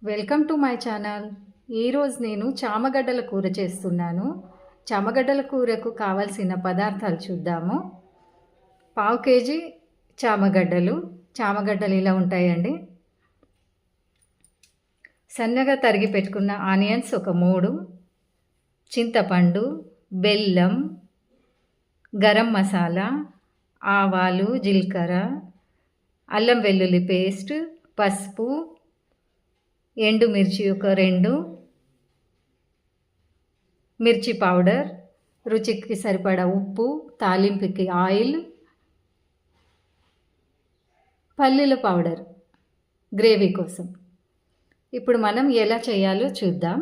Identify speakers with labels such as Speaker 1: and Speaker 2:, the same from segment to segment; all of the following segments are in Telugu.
Speaker 1: Welcome to my channel. ఈరోజు నేను చామగడ్డల కూర చేస్తున్నాను. చామగడ్డల కూరకు కావలసిన పదార్థాలు చూద్దాము. పావు కేజీ చామగడ్డలు ఇలా ఉంటాయండి. సన్నగా తరిగి పెట్టుకున్న ఆనియన్స్ ఒక 3, చింతపండు, బెల్లం, గరం మసాలా, ఆవాలు, జీలకర్ర, అల్లం వెల్లుల్లి పేస్ట్, పసుపు, ఎండుమిర్చి ఒక 2, మిర్చి పౌడర్, రుచికి సరిపడా ఉప్పు, తాలింపుకి ఆయిల్, పల్లీల పౌడర్ గ్రేవీ కోసం. ఇప్పుడు మనం ఎలా చేయాలో చూద్దాం.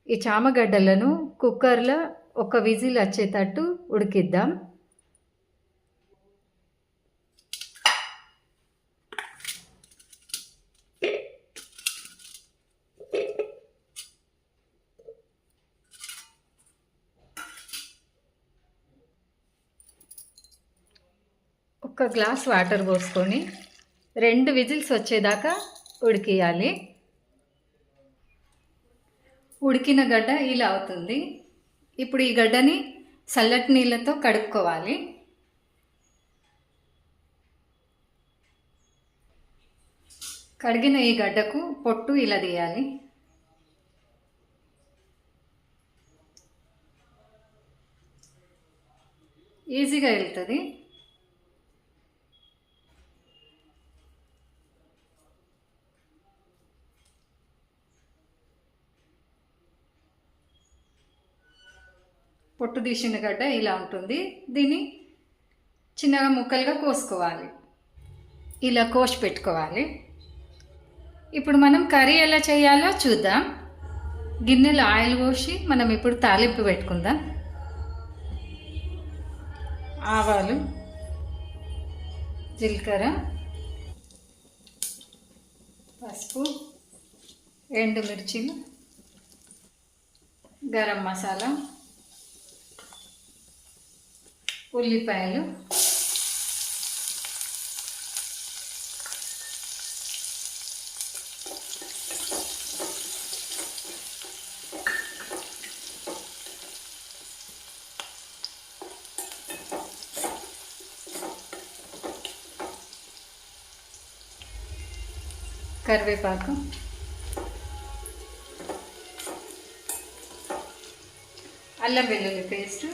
Speaker 1: ఈ చామగడ్డలను కుక్కర్లో ఒక విజిల్ వచ్చేటట్టు ఉడికిద్దాం. ఒక గ్లాస్ వాటర్ పోసుకొని 2 విజిల్స్ వచ్చేదాకా ఉడికియాలి. ఉడికిన గడ్డ ఇలా అవుతుంది. ఇప్పుడు ఈ గడ్డని చల్లటి నీళ్ళతో కడుక్కోవాలి. కడిగిన ఈ గడ్డకు పొట్టు ఇలా తీయాలి. ఈజీగా వెళ్తుంది. పొట్టు తీసిన గడ్డ ఇలా ఉంటుంది. దీన్ని చిన్నగా ముక్కలుగా కోసుకోవాలి. ఇలా కోసి పెట్టుకోవాలి. ఇప్పుడు మనం కర్రీ ఎలా చేయాలో చూద్దాం. గిన్నెలో ఆయిల్ పోసి మనం ఇప్పుడు తాలింపు పెట్టుకుందాం. ఆవాలు, జీలకర్ర, పసుపు, ఎండుమిర్చిలు, గరం మసాలా, ఉల్లిపాయలు, కరివేపాకు, అల్లం వెల్లుల్లి పేస్ట్,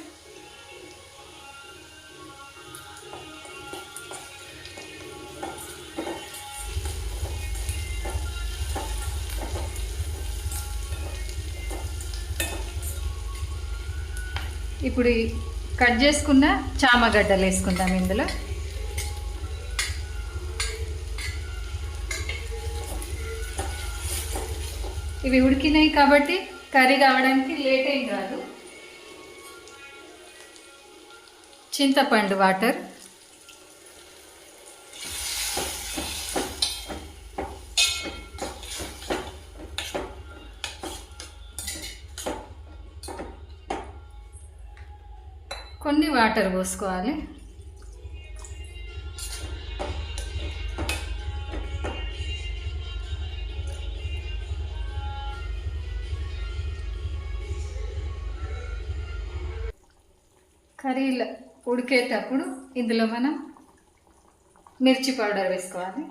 Speaker 1: ఇప్పుడు కట్ చేసుకున్న చామగడ్డలు వేసుకుందాం ఇందులో. ఇవి ఉడికినాయి కాబట్టి కర్రీ కావడానికి లేట్ ఏం కాదు. చింతపండు వాటర్, కొన్ని వాటర్ పోసుకోవాలి. కర్రీలో ఉడికేటప్పుడు ఇందులో మనం మిర్చి పౌడర్ వేసుకోవాలి.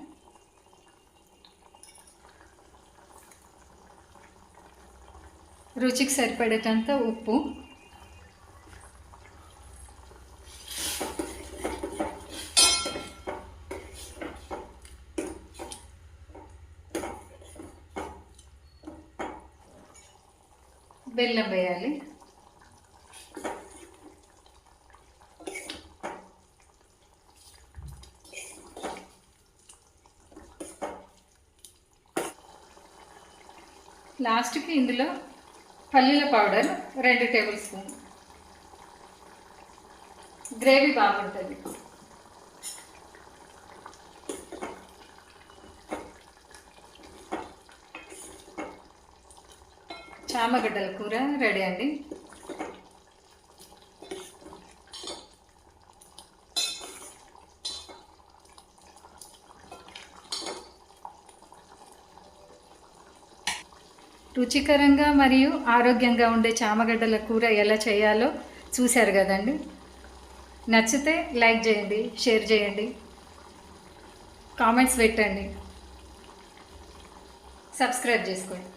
Speaker 1: రుచికి సరిపడేటంత ఉప్పు, బెల్లం వేయాలి. లాస్ట్కి ఇందులో పల్లీల పౌడర్ 2 టేబుల్ స్పూన్. గ్రేవీ బాగుంటుంది. చామగడ్డల కూర రెడీ అండి. రుచికరంగా మరియు ఆరోగ్యంగా ఉండే చామగడ్డల కూర ఎలా చేయాలో చూశారు కదండి. నచ్చితే లైక్ చేయండి, షేర్ చేయండి, కామెంట్స్ పెట్టండి, సబ్స్క్రైబ్ చేసుకోండి.